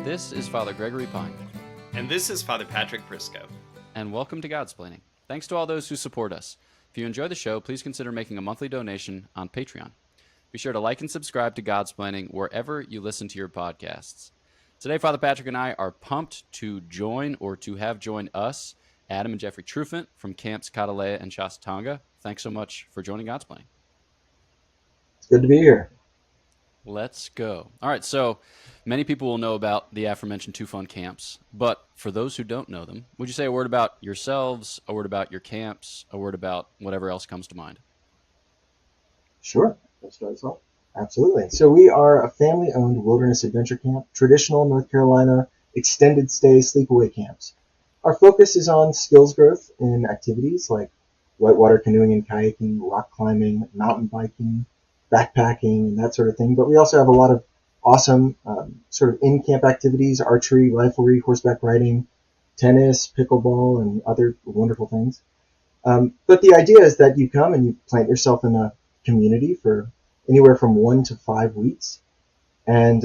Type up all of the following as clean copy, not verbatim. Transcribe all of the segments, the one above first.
This is Father Gregory Pine. And this is Father Patrick Briscoe. And welcome to Godsplaining. Thanks to all those who support us. If you enjoy the show, please consider making a monthly donation on Patreon. Be sure to like and subscribe to Godsplaining wherever you listen to your podcasts. Today, Father Patrick and I are pumped to join or to have joined us, Adam and Jeffrey Trufant from camps Kahdalea and Chostatonga. Thanks so much for joining Godsplaining. It's good to be here. Let's go. All right, so many people will know about the aforementioned two fun camps, but for those who don't know them, would you say a word about yourselves, a word about your camps, a word about whatever else comes to mind? Sure. Let's start us off. Absolutely. So we are a family-owned wilderness adventure camp, traditional North Carolina extended stay sleepaway camps. Our focus is on skills growth in activities like whitewater canoeing and kayaking, rock climbing, mountain biking, backpacking, and that sort of thing. But we also have a lot of awesome sort of in-camp activities, archery, riflery, horseback riding, tennis, pickleball, and other wonderful things. But the idea is that you come and you plant yourself in a community for anywhere from 1 to 5 weeks, and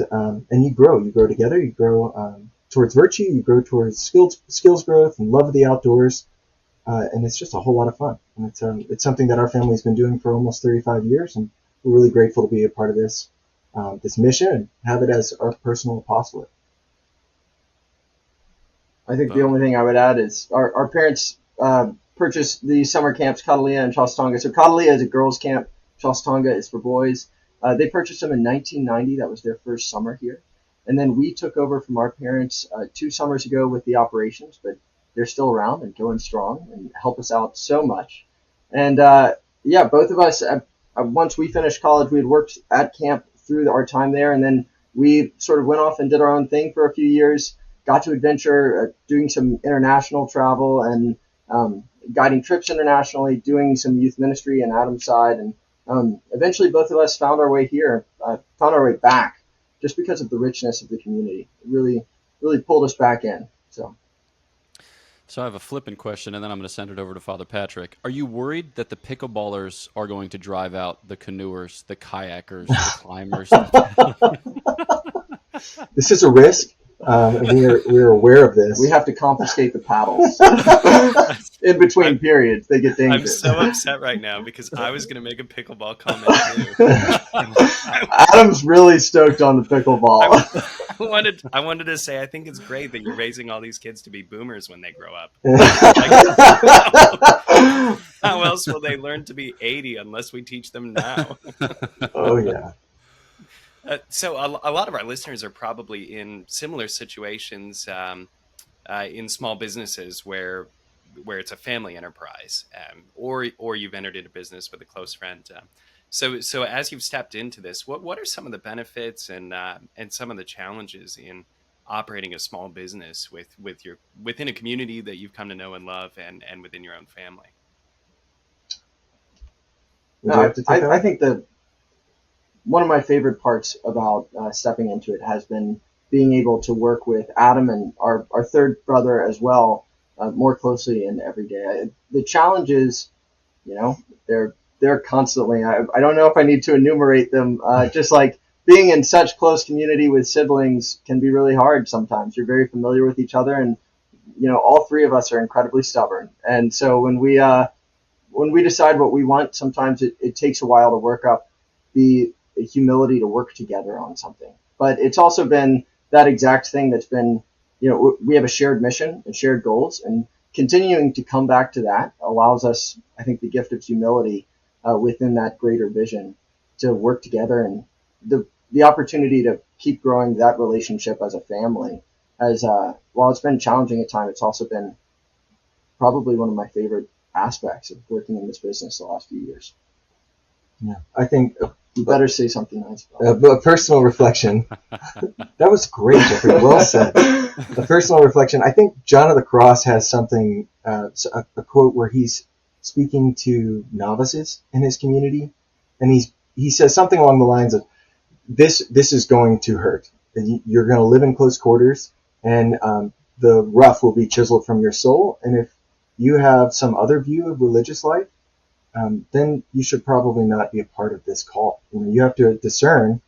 you grow. You grow together. You grow towards virtue. You grow towards skills growth and love of the outdoors, and it's just a whole lot of fun. And it's something that our family's been doing for almost 35 years, and we're really grateful to be a part of this mission and have it as our personal apostolate. I think the only thing I would add is our parents purchased the summer camps Kahdalea and Chostatonga. So Kahdalea is a girls' camp. Chostatonga is for boys. They purchased them in 1990. That was their first summer here. And then we took over from our parents 2 summers ago with the operations, but they're still around and going strong and help us out so much. And both of us, once we finished college, we had worked at camp through our time there, and then we sort of went off and did our own thing for a few years, got to adventure, doing some international travel and guiding trips internationally, doing some youth ministry on Adam's side, and eventually both of us found our way here, found our way back, just because of the richness of the community. It really, really pulled us back in. So I have a flippant question, and then I'm going to send it over to Father Patrick. Are you worried that the pickleballers are going to drive out the canoers, the kayakers, the climbers? This is a risk. We're aware of this. We have to confiscate the paddles in between periods. They get dangerous. I'm so upset right now because I was going to make a pickleball comment too. Adam's really stoked on the pickleball. I wanted to say I think it's great that you're raising all these kids to be boomers when they grow up. How else will they learn to be 80 unless we teach them now? Oh, yeah. So a lot of our listeners are probably in similar situations in small businesses where it's a family enterprise, or you've entered into business with a close friend. So as you've stepped into this, what are some of the benefits and some of the challenges in operating a small business within a community that you've come to know and love and within your own family? I think that one of my favorite parts about stepping into it has been being able to work with Adam and our third brother as well more closely in every day. The challenges, they're constantly, I don't know if I need to enumerate them, just like being in such close community with siblings can be really hard sometimes. You're very familiar with each other, and all 3 of us are incredibly stubborn. And so when we decide what we want, sometimes it takes a while to work up the humility to work together on something. But it's also been that exact thing that's been, we have a shared mission and shared goals, and continuing to come back to that allows us, I think, the gift of humility within that greater vision to work together, and the opportunity to keep growing that relationship as a family. As while it's been challenging at times, it's also been probably one of my favorite aspects of working in this business the last few years. Yeah, I think you better say something nice. A personal reflection. That was great, Jeffrey. Well said. A personal reflection. I think John of the Cross has something, a quote where he's speaking to novices in his community, and he says something along the lines of, "This is going to hurt. You're going to live in close quarters, and the rough will be chiseled from your soul. And if you have some other view of religious life, then you should probably not be a part of this call. You have to discern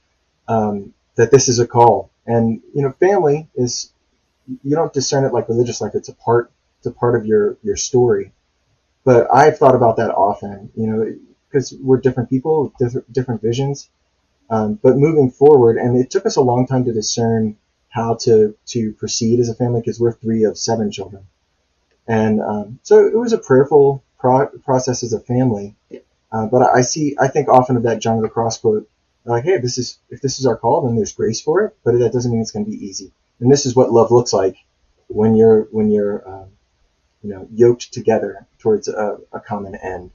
that this is a call And family is, you don't discern it like religious, like it's a part of your story. But I've thought about that often, because we're different people with different visions. But moving forward, and it took us a long time to discern how to proceed as a family, because we're 3 of 7 children. And so it was a prayerful process as a family. But I think often of that John of the Cross quote, like, hey, if this is our call, then there's grace for it, but that doesn't mean it's going to be easy. And this is what love looks like when you're yoked together towards a common end.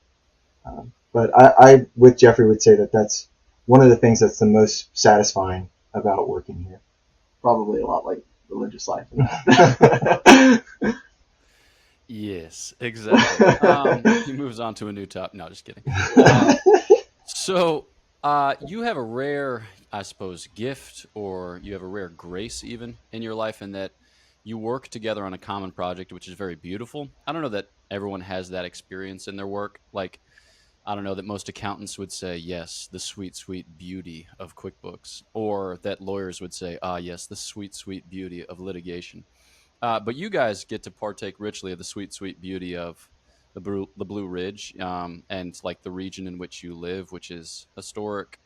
But I, with Jeffrey, would say that that's one of the things that's the most satisfying about working here. Probably a lot like religious life. Yes, exactly. He moves on to a new topic. No, just kidding. So you have a rare, I suppose, gift, or you have a rare grace even in your life, in that you work together on a common project, which is very beautiful. I don't know that everyone has that experience in their work. Like, I don't know that most accountants would say, yes, the sweet, sweet beauty of QuickBooks, or that lawyers would say, ah, yes, the sweet, sweet beauty of litigation. But you guys get to partake richly of the sweet, sweet beauty of the Blue Ridge, and like the region in which you live, which is historic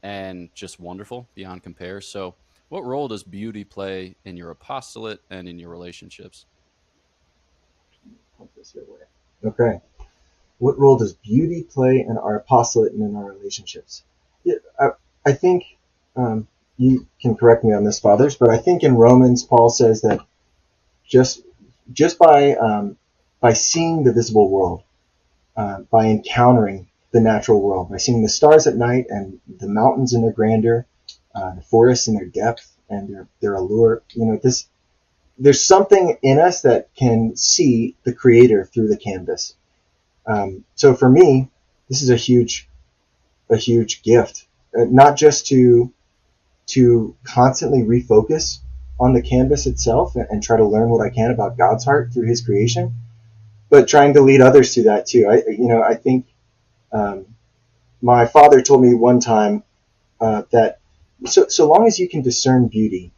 and just wonderful beyond compare. So, what role does beauty play in your apostolate and in your relationships? Okay. What role does beauty play in our apostolate and in our relationships? Yeah, I think you can correct me on this, fathers, but I think in Romans, Paul says that just by seeing the visible world, by encountering the natural world, by seeing the stars at night and the mountains in their grandeur, the forests in their depth and their allure, there's something in us that can see the Creator through the canvas. So for me, this is a huge gift, not just to constantly refocus on the canvas itself and try to learn what I can about God's heart through His creation, but trying to lead others to that too. I think my father told me one time that so long as you can discern beauty,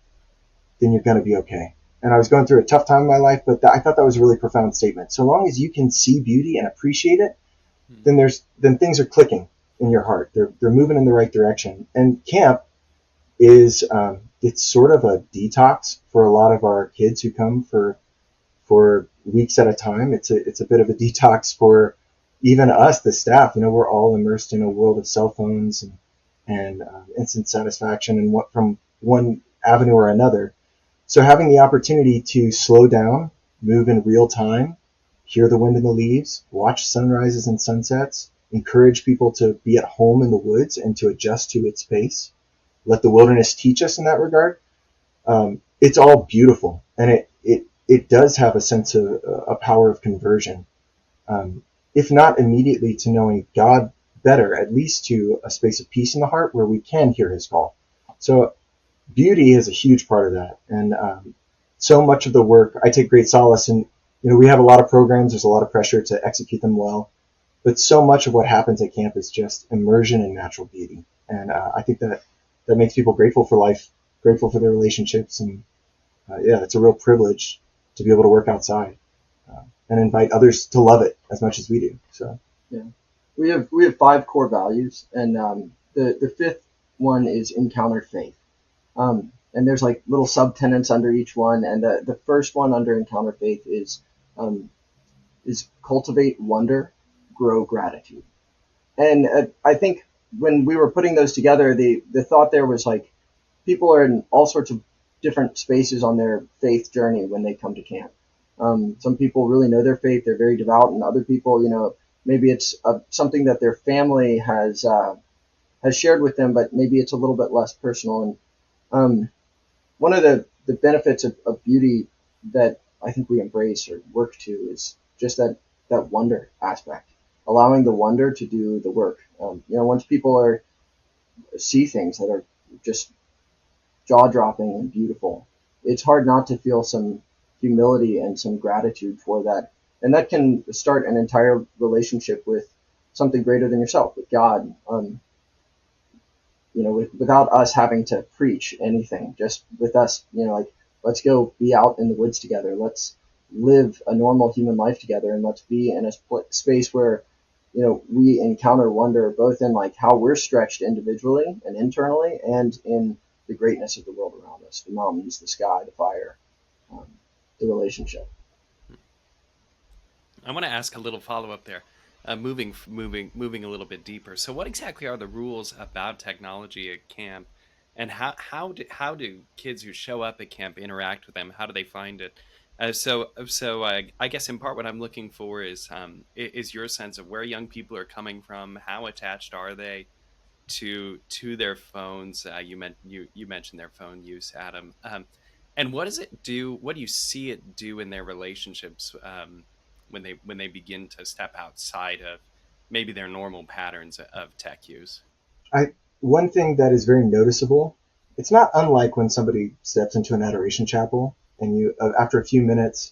then you're going to be okay. And I was going through a tough time in my life, but I thought that was a really profound statement. So long as you can see beauty and appreciate it, then things are clicking in your heart. They're moving in the right direction. And camp is it's sort of a detox for a lot of our kids who come for weeks at a time. It's a bit of a detox for even us, the staff. We're all immersed in a world of cell phones and instant satisfaction and what from one avenue or another. So having the opportunity to slow down, move in real time, hear the wind in the leaves, watch sunrises and sunsets, encourage people to be at home in the woods and to adjust to its pace, let the wilderness teach us in that regard. It's all beautiful, and it does have a sense of a power of conversion. If not immediately to knowing God better, at least to a space of peace in the heart where we can hear His call. So beauty is a huge part of that. And so much of the work, I take great solace in, we have a lot of programs, there's a lot of pressure to execute them well, but so much of what happens at camp is just immersion in natural beauty. And I think that makes people grateful for life, grateful for their relationships. And it's a real privilege to be able to work outside and invite others to love it as much as we do. So yeah, we have 5 core values, and the 5th one is encounter faith. And there's like little subtenants under each one, and the first one under encounter faith is cultivate wonder, grow gratitude. And I think when we were putting those together, the thought there was like people are in all sorts of different spaces on their faith journey when they come to camp. Some people really know their faith; they're very devout, and other people, maybe it's something that their family has shared with them, but maybe it's a little bit less personal. And one of the benefits of beauty that I think we embrace or work to is just that wonder aspect, allowing the wonder to do the work. Once people see things that are just jaw-dropping and beautiful, it's hard not to feel some humility and some gratitude for that. And that can start an entire relationship with something greater than yourself, with God. without us having to preach anything, just with us, like, let's go be out in the woods together. Let's live a normal human life together, and let's be in a space where, we encounter wonder both in like how we're stretched individually and internally, and in the greatness of the world around us, the mountains, the sky, the fire, um, the relationship. I want to ask a little follow up there, moving a little bit deeper. So, what exactly are the rules about technology at camp, and how do kids who show up at camp interact with them? How do they find it? I guess in part what I'm looking for is your sense of where young people are coming from. How attached are they to their phones? You mentioned their phone use, Adam. And what does it do? What do you see it do in their relationships when they begin to step outside of maybe their normal patterns of tech use? One thing that is very noticeable, it's not unlike when somebody steps into an adoration chapel and after a few minutes,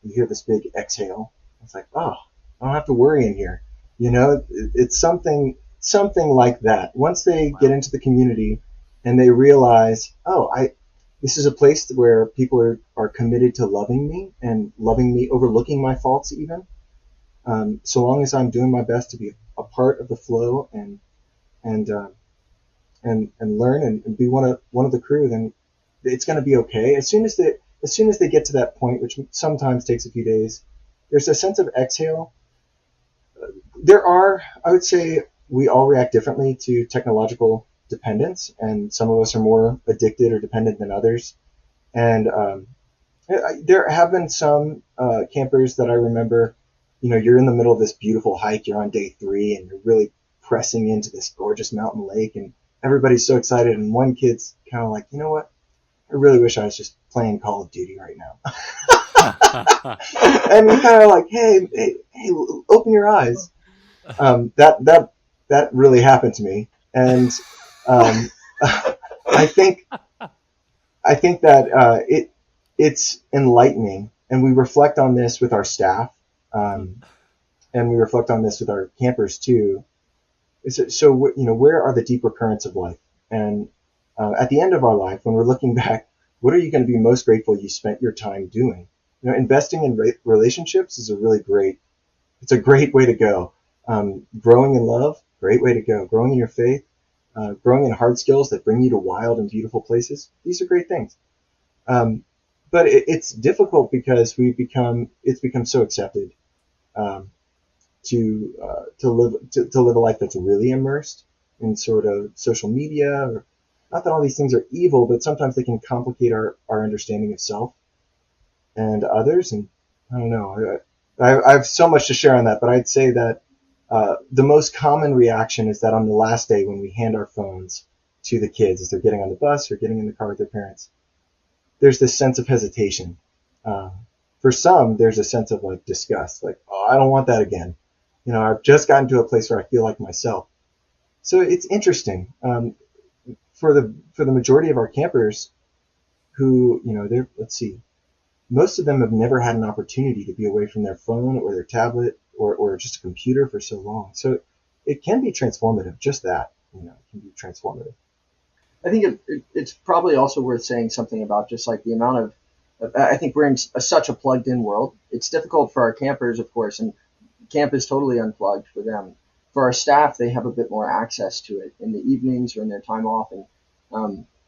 you hear this big exhale. It's like, oh, I don't have to worry in here. It's something like that. Once they get into the community and they realize, this is a place where people are committed to loving me and loving me, overlooking my faults even. So long as I'm doing my best to be a part of the flow and learn and be one of the crew, then it's going to be okay. As soon as they get to that point, which sometimes takes a few days, there's a sense of exhale. I would say we all react differently to technological dependence, and some of us are more addicted or dependent than others. And there have been some campers that I remember, you're in the middle of this beautiful hike, you're on day 3, and you're really pressing into this gorgeous mountain lake, and everybody's so excited, and one kid's kind of like, you know what? I really wish I was just playing Call of Duty right now. And you're kind of like, hey, open your eyes. That really happened to me, and I think that it's enlightening, and we reflect on this with our staff, and we reflect on this with our campers too. So where are the deeper currents of life? And at the end of our life, when we're looking back, what are you going to be most grateful you spent your time doing? Investing in relationships is it's a great way to go. Growing in love, great way to go. Growing in your faith, growing in hard skills that bring you to wild and beautiful places. These are great things. But it's difficult because it's become so accepted to live a life that's really immersed in sort of social media. Or, not that all these things are evil, but sometimes they can complicate our understanding of self and others. And I don't know. I have so much to share on that, but I'd say that the most common reaction is that on the last day when we hand our phones to the kids as they're getting on the bus or getting in the car with their parents, there's this sense of hesitation. For some, there's a sense of like disgust, like, oh, I don't want that again. I've just gotten to a place where I feel like myself. So it's interesting. For the majority of our campers who, let's see, most of them have never had an opportunity to be away from their phone or their tablet or just a computer for so long. So it can be transformative, just that, it can be transformative. I think it's probably also worth saying something about just like the amount of, I think we're in such a plugged in world. It's difficult for our campers, of course, and camp is totally unplugged for them. For our staff, they have a bit more access to it in the evenings or in their time off. And,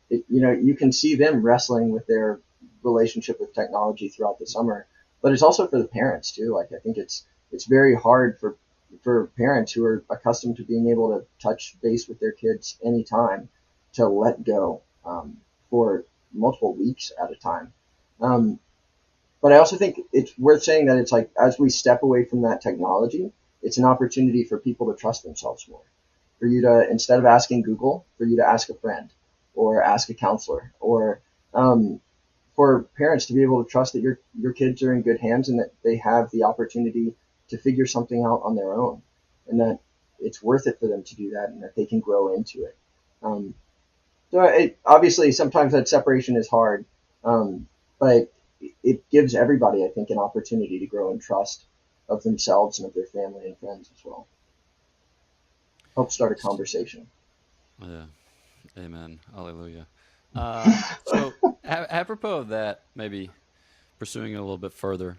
you can see them wrestling with their relationship with technology throughout the summer, but it's also for the parents too. Like, I think it's very hard for parents who are accustomed to being able to touch base with their kids anytime to let go for multiple weeks at a time. But I also think it's worth saying that it's like, as we step away from that technology, it's an opportunity for people to trust themselves more. For you to, instead of asking Google, for you to ask a friend or ask a counselor, or for parents to be able to trust that your kids are in good hands and that they have the opportunity to figure something out on their own, and that it's worth it for them to do that, and that they can grow into it. So obviously sometimes that separation is hard, but it gives everybody, I think, an opportunity to grow in trust of themselves and of their family and friends as well. Help start a conversation. Yeah. Amen. Hallelujah. So, apropos of that, maybe pursuing it a little bit further,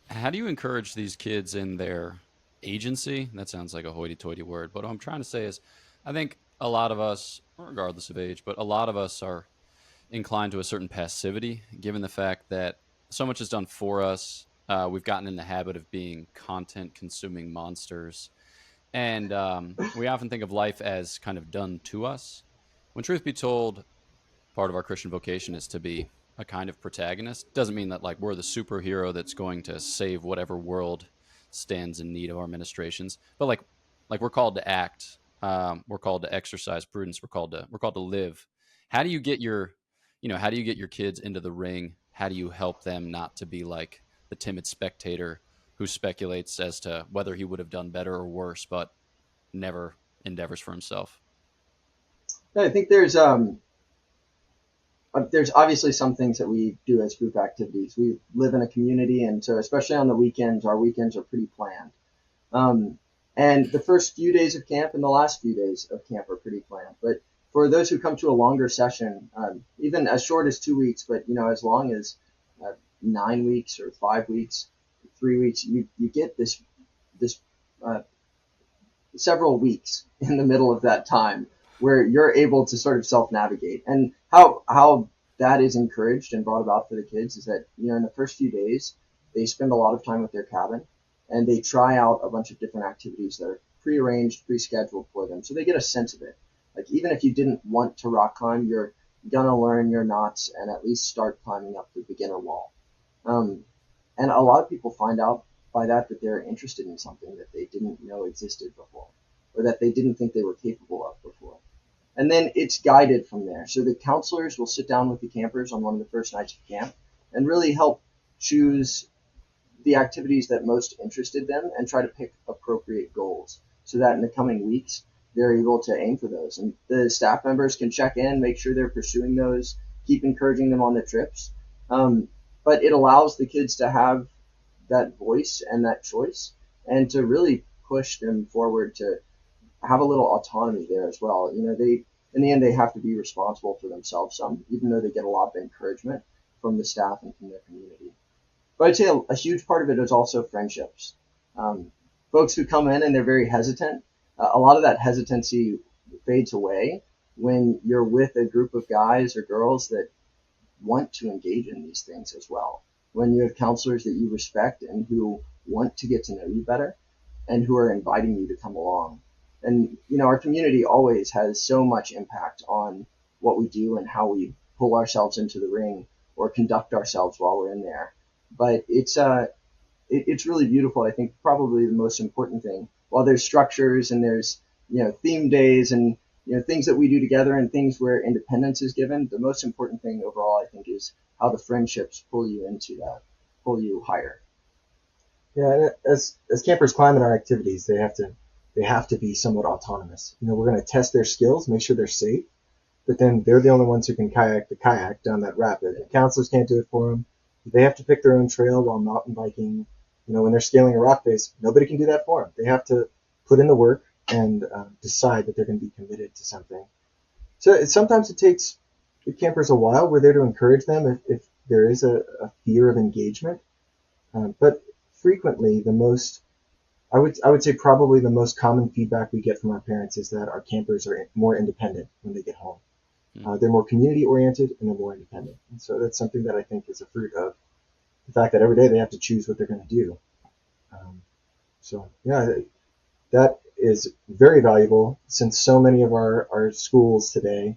how do you encourage these kids in their agency? That sounds like a hoity-toity word, but what I'm trying to say is, I think a lot of us, regardless of age, but a lot of us are inclined to a certain passivity, given the fact that so much is done for us. We've gotten in the habit of being content-consuming monsters, and we often think of life as kind of done to us. When truth be told, part of our Christian vocation is to be a kind of protagonist. Doesn't mean that like we're the superhero that's going to save whatever world stands in need of our ministrations, but like we're called to act. We're called to exercise prudence. We're called to live. How do you get your, how do you get your kids into the ring? How do you help them not to be like the timid spectator who speculates as to whether he would have done better or worse, but never endeavors for himself? I think there's obviously some things that we do as group activities. We live in a community, and so especially on the weekends, our weekends are pretty planned. Um, and the first few days of camp and the last few days of camp are pretty planned. But for those who come to a longer session, even as short as 2 weeks, but as long as 9 weeks or 5 weeks, 3 weeks, you get this uh, several weeks in the middle of that time where you're able to sort of self-navigate. And how that is encouraged and brought about for the kids is that in the first few days they spend a lot of time with their cabin, and they try out a bunch of different activities that are prearranged, pre-scheduled for them, so they get a sense of it. Like, even if you didn't want to rock climb, you're gonna learn your knots and at least start climbing up the beginner wall. Um, and a lot of people find out by that they're interested in something that they didn't know existed before, or that they didn't think they were capable of before. And then it's guided from there. So the counselors will sit down with the campers on one of the first nights of camp and really help choose the activities that most interested them and try to pick appropriate goals so that in the coming weeks they're able to aim for those. And the staff members can check in, make sure they're pursuing those, keep encouraging them on the trips. But it allows the kids to have that voice and that choice, and to really push them forward to have a little autonomy there as well. They, in the end, they have to be responsible for themselves some, even though they get a lot of encouragement from the staff and from their community. But I'd say a huge part of it is also friendships. Folks who come in and they're very hesitant, a lot of that hesitancy fades away when you're with a group of guys or girls that want to engage in these things as well. When you have counselors that you respect and who want to get to know you better and who are inviting you to come along. And, our community always has so much impact on what we do and how we pull ourselves into the ring or conduct ourselves while we're in there. But it's really beautiful. I think probably the most important thing, while there's structures and there's, theme days and, things that we do together and things where independence is given, the most important thing overall, I think, is how the friendships pull you into that, pull you higher. Yeah, and as campers climb in our activities, they have to be somewhat autonomous. We're going to test their skills, make sure they're safe, but then they're the only ones who can kayak the kayak down that rapid. The counselors can't do it for them. They have to pick their own trail while mountain biking. When they're scaling a rock face, nobody can do that for them. They have to put in the work and decide that they're going to be committed to something. So sometimes it takes the campers a while. We're there to encourage them if there is a fear of engagement. But frequently, I would say probably the most common feedback we get from our parents is that our campers are more independent when they get home. They're more community oriented and they're more independent. And so that's something that I think is a fruit of the fact that every day they have to choose what they're going to do. So yeah, that is very valuable, since so many of our schools today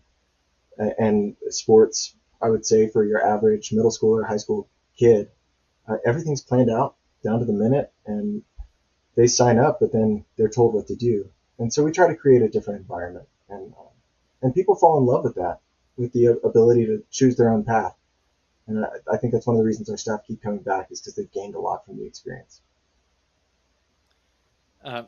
and sports, I would say for your average middle school or high school kid, everything's planned out down to the minute, and they sign up, but then they're told what to do. And so we try to create a different environment, and people fall in love with that, with the ability to choose their own path. And I think that's one of the reasons our staff keep coming back, is because they've gained a lot from the experience.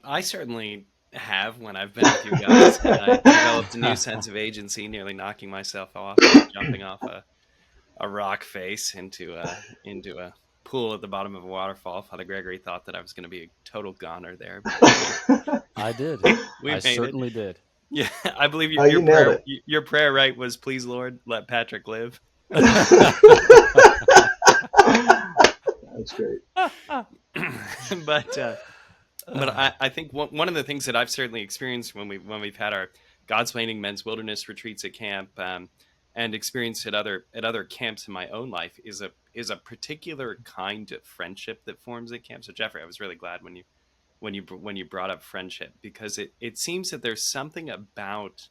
I certainly have when I've been with you guys. I developed a new sense of agency, nearly knocking myself off, jumping off a rock face into a pool at the bottom of a waterfall. Father Gregory thought that I was going to be a total goner there. But I did. we I made certainly it. did. Yeah, I believe Oh, you nailed it. your prayer right was, "Please, Lord, let Patrick live." That's great. but I think one of the things that I've certainly experienced when we've had our Godsplaining men's wilderness retreats at camp, and experienced at other camps in my own life, is a particular kind of friendship that forms at camp. So Jeffrey, I was really glad when you brought up friendship, because it seems that there's something about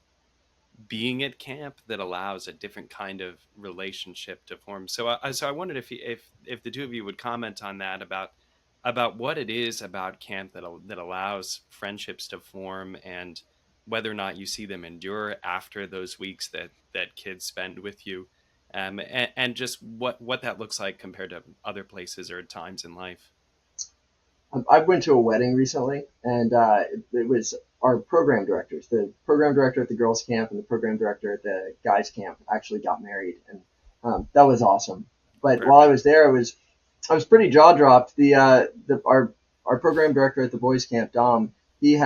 being at camp that allows a different kind of relationship to form. So I wondered if the two of you would comment on that, about what it is about camp that allows friendships to form, and whether or not you see them endure after those weeks that kids spend with you, and just what that looks like compared to other places or times in life. I went to a wedding recently, and it was our program directors. The program director at the girls' camp and the program director at the guys' camp actually got married, and that was awesome. But while I was there, I was pretty jaw dropped. Our program director at the boys' camp, Dom, he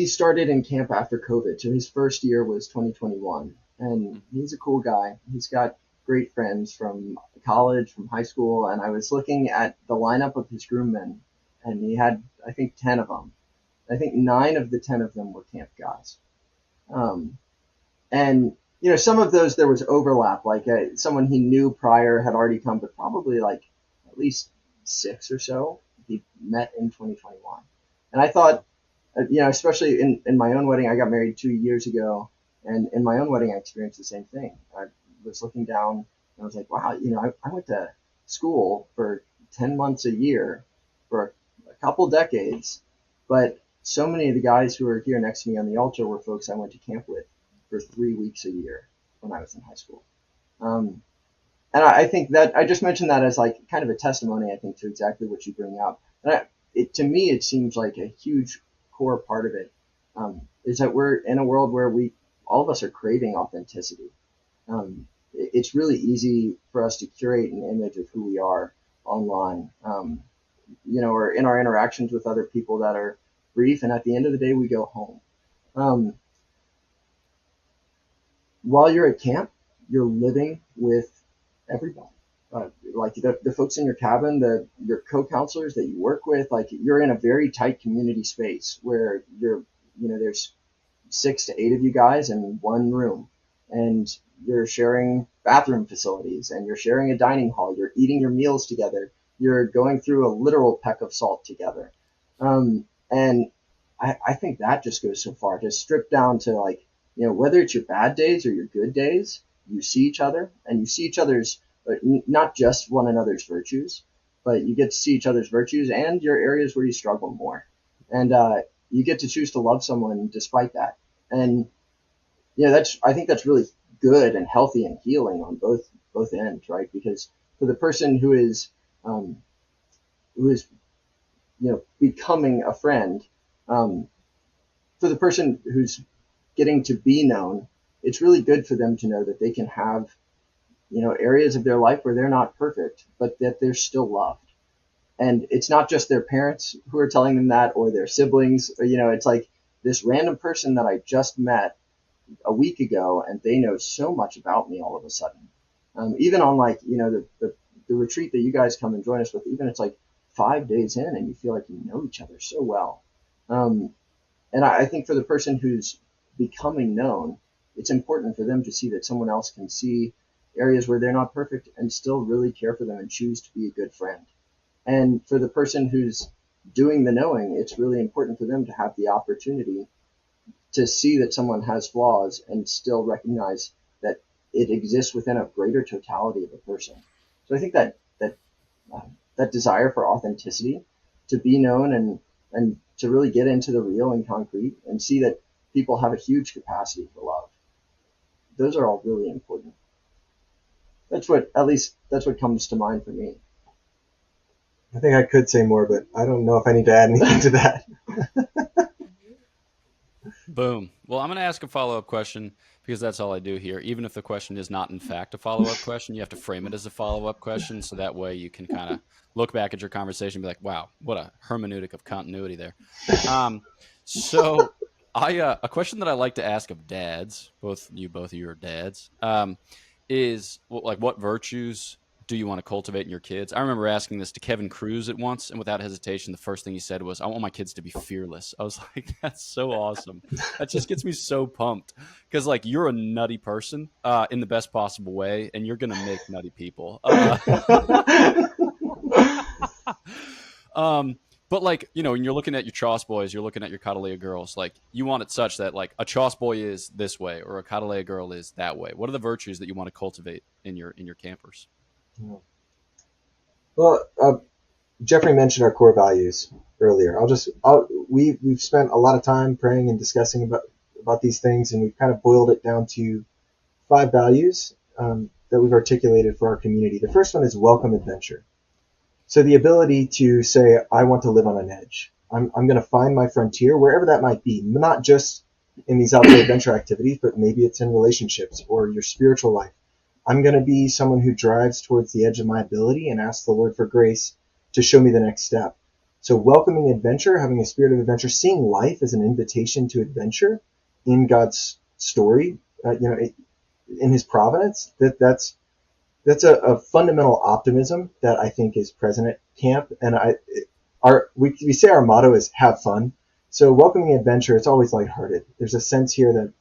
started in camp after COVID, so his first year was 2021, and he's a cool guy. He's got great friends from college, from high school, and I was looking at the lineup of his groommen, and he had, I think, 10 of them. I think 9 of the 10 of them were camp guys. Um, and, some of those there was overlap, like someone he knew prior had already come, but probably like at least 6 or so he met in 2021. And I thought, especially in my own wedding, I got married 2 years ago, and in my own wedding, I experienced the same thing. I was looking down, and I was like, wow, I went to school for 10 months a year for a couple decades, but so many of the guys who are here next to me on the altar were folks I went to camp with for 3 weeks a year when I was in high school. And I think that I just mentioned that as like kind of a testimony, I think, to exactly what you bring up. And to me, it seems like a huge core part of it, is that we're in a world where all of us are craving authenticity. It's really easy for us to curate an image of who we are online, or in our interactions with other people that are brief, and at the end of the day, we go home. While you're at camp, you're living with everybody. Like the folks in your cabin, your co-counselors that you work with, like you're in a very tight community space where there's 6 to 8 of you guys in one room, and you're sharing bathroom facilities, and you're sharing a dining hall. You're eating your meals together. You're going through a literal peck of salt together. And I think that just goes so far to strip down to, like, whether it's your bad days or your good days, you see each other, and you see each other's, not just one another's virtues, but you get to see each other's virtues and your areas where you struggle more. And you get to choose to love someone despite that. And I think that's really good and healthy and healing on both ends, right? Because for the person who is becoming a friend, for the person who's getting to be known, it's really good for them to know that they can have areas of their life where they're not perfect, but that they're still loved. And it's not just their parents who are telling them that, or their siblings, or, it's like this random person that I just met a week ago, and they know so much about me all of a sudden. Even on, like, the retreat that you guys come and join us with, even it's like 5 days in and you feel like you know each other so well. And I think for the person who's becoming known, it's important for them to see that someone else can see areas where they're not perfect and still really care for them and choose to be a good friend. And for the person who's doing the knowing, it's really important for them to have the opportunity to see that someone has flaws and still recognize that it exists within a greater totality of a person. So I think that desire for authenticity, to be known and to really get into the real and concrete and see that people have a huge capacity for love, those are all really important. That's what comes to mind for me. I think I could say more, but I don't know if I need to add anything to that. Boom. Well, I'm going to ask a follow-up question, because that's all I do here. Even if the question is not, in fact, a follow-up question, you have to frame it as a follow-up question, so that way you can kind of look back at your conversation and be like, wow, what a hermeneutic of continuity there. So A question that I like to ask of dads, both of you are dads, is like what virtues do you want to cultivate in your kids? I remember asking this to Kevin Cruz at once, and without hesitation, the first thing he said was, "I want my kids to be fearless." I was like, "That's so awesome! That just gets me so pumped because like you're a nutty person in the best possible way, and you're gonna make nutty people." But like, you know, when you're looking at your Choss boys, you're looking at your Kahdalea girls, like you want it such that like a Choss boy is this way or a Kahdalea girl is that way. What are the virtues that you want to cultivate in your campers? Well, Jeffrey mentioned our core values earlier. We've spent a lot of time praying and discussing about these things, and we've kind of boiled it down to 5 values that we've articulated for our community. The first one is welcome adventure. So the ability to say, I want to live on an edge. I'm going to find my frontier, wherever that might be, not just in these outdoor adventure activities, but maybe it's in relationships or your spiritual life. I'm going to be someone who drives towards the edge of my ability and asks the Lord for grace to show me the next step. So welcoming adventure, having a spirit of adventure, seeing life as an invitation to adventure in God's story, in His providence, that's a fundamental optimism that I think is present at camp. And we say our motto is have fun. So welcoming adventure, it's always lighthearted. There's a sense here that,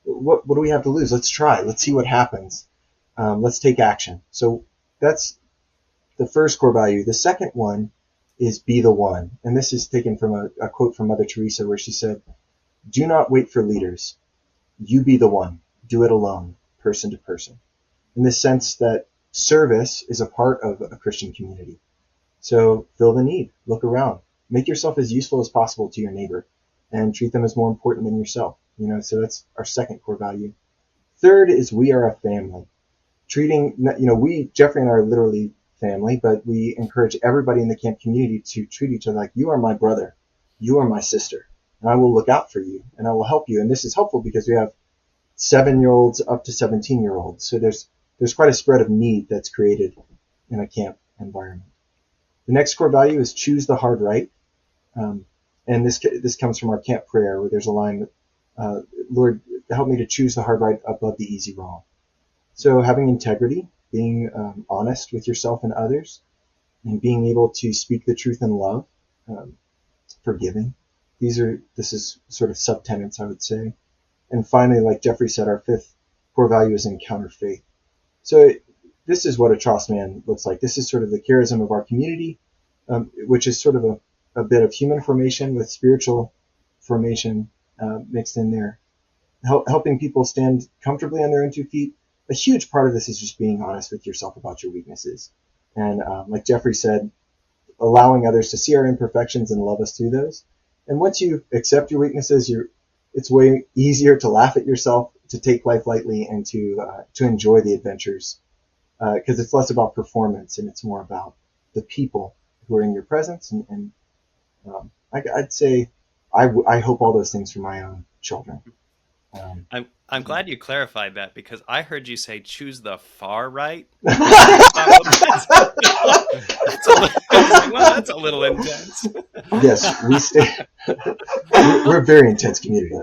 what do we have to lose? Let's try. Let's see what happens. Let's take action. So that's the first core value. The second one is be the one. And this is taken from a quote from Mother Teresa where she said, do not wait for leaders. You be the one. Do it alone, person to person. In the sense that service is a part of a Christian community. So fill the need, look around, make yourself as useful as possible to your neighbor and treat them as more important than yourself. So that's our second core value. Third is we are a family. Jeffrey and I are literally family, but we encourage everybody in the camp community to treat each other like you are my brother, you are my sister, and I will look out for you and I will help you. And this is helpful because we have 7-year-olds up to 17-year-olds. So there's quite a spread of need that's created in a camp environment. The next core value is choose the hard right. And this comes from our camp prayer where there's a line, Lord, help me to choose the hard right above the easy wrong. So having integrity, being honest with yourself and others, and being able to speak the truth in love, forgiving. This is sort of subtenants, I would say. And finally, like Jeffrey said, our fifth core value is encounter faith. So this is what a Choss man looks like. This is sort of the charism of our community, which is sort of a bit of human formation with spiritual formation mixed in there. Helping people stand comfortably on their own 2 feet. A huge part of this is just being honest with yourself about your weaknesses. And like Jeffrey said, allowing others to see our imperfections and love us through those. And once you accept your weaknesses, it's way easier to laugh at yourself, to take life lightly, and to enjoy the adventures, because it's less about performance and it's more about the people who are in your presence. And I'd say I hope all those things for my own children. I'm glad you clarified that because I heard you say choose the far right. That's a little intense. Yes, we're a very intense community.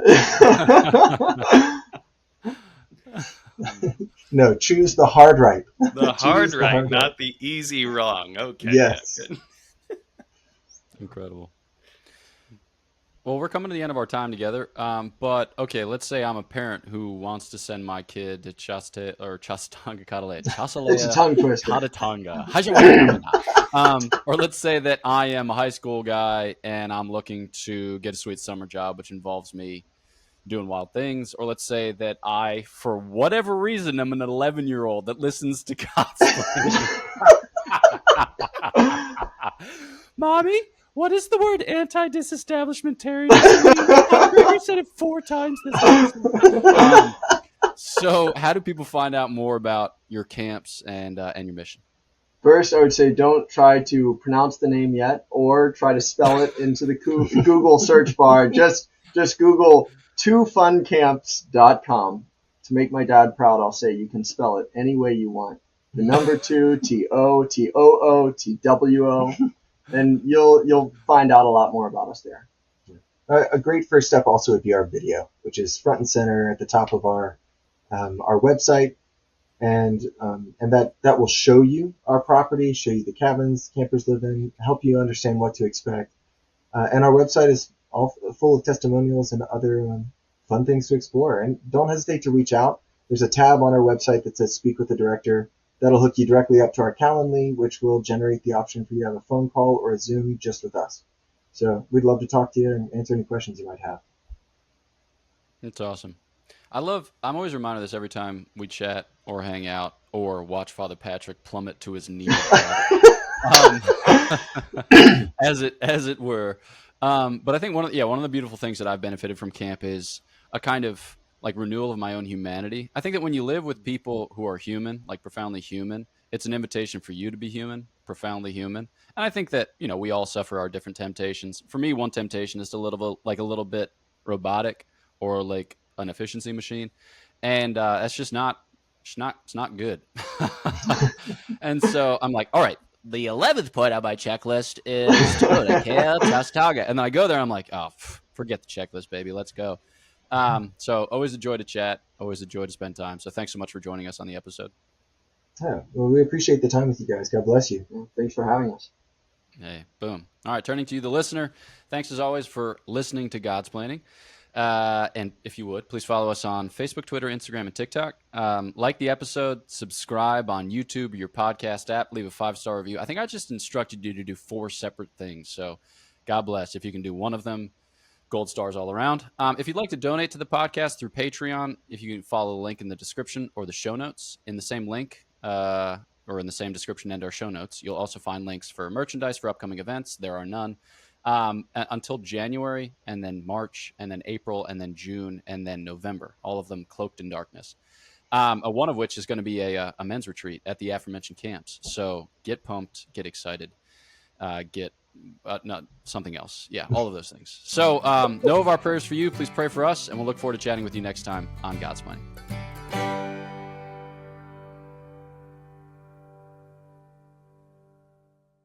No, choose the hard right. The hard right, not the easy wrong. Okay. Yes. Yeah, Incredible. Well, we're coming to the end of our time together. But okay, let's say I'm a parent who wants to send my kid to Chostatonga, Kahdalea. It's a tongue twister. Chostatonga. Or let's say that I am a high school guy and I'm looking to get a sweet summer job, which involves me doing wild things. Or let's say that I, for whatever reason, am an 11-year-old that listens to Godsplaining. Mommy, what is the word anti-disestablishmentarian? Gregory said it 4 times this episode. So how do people find out more about your camps and your mission? First, I would say don't try to pronounce the name yet or try to spell it into the Google search bar. Just Google 2funcamps.com. To make my dad proud, I'll say you can spell it any way you want. The number 2, T-O-T-O-O, T-W-O. And you'll find out a lot more about us there. A great first step also would be our video, which is front and center at the top of our website, and that will show you our property, show you the cabins campers live in, help you understand what to expect. And our website is all full of testimonials and other fun things to explore. And don't hesitate to reach out. There's a tab on our website that says Speak with the Director. That'll hook you directly up to our Calendly, which will generate the option for you to have a phone call or a Zoom just with us. So we'd love to talk to you and answer any questions you might have. It's awesome. I'm always reminded of this every time we chat or hang out or watch Father Patrick plummet to his knees. As it were. But I think one of the beautiful things that I've benefited from camp is a kind of like renewal of my own humanity. I think that when you live with people who are human, like profoundly human, it's an invitation for you to be human, profoundly human. And I think that, we all suffer our different temptations. For me, one temptation is a little bit robotic or like an efficiency machine. And that's just it's not good. And so I'm like, all right, the 11th point on my checklist is to go to Chostatonga. And then I go there, I'm like, oh, forget the checklist, baby. Let's go. So always a joy to chat, always a joy to spend time. So thanks so much for joining us on the episode. Yeah, well, we appreciate the time with you guys. God bless you. Yeah, thanks for having us. Hey, boom. All right, turning to you, the listener. Thanks as always for listening to Godsplaining. And if you would, please follow us on Facebook, Twitter, Instagram, and TikTok. Like the episode, subscribe on YouTube or your podcast app, leave a 5-star review. I think I just instructed you to do 4 separate things. So God bless. If you can do one of them, gold stars all around. If you'd like to donate to the podcast through Patreon, if you can follow the link in the description or the show notes in the same link, or in the same description and our show notes, you'll also find links for merchandise for upcoming events. There are none. Until January, and then March, and then April, and then June, and then November, all of them cloaked in darkness. One of which is going to be a men's retreat at the aforementioned camps. So get pumped, get excited, not something else. Yeah, all of those things. So know of our prayers for you. Please pray for us, and we'll look forward to chatting with you next time on Godsplaining.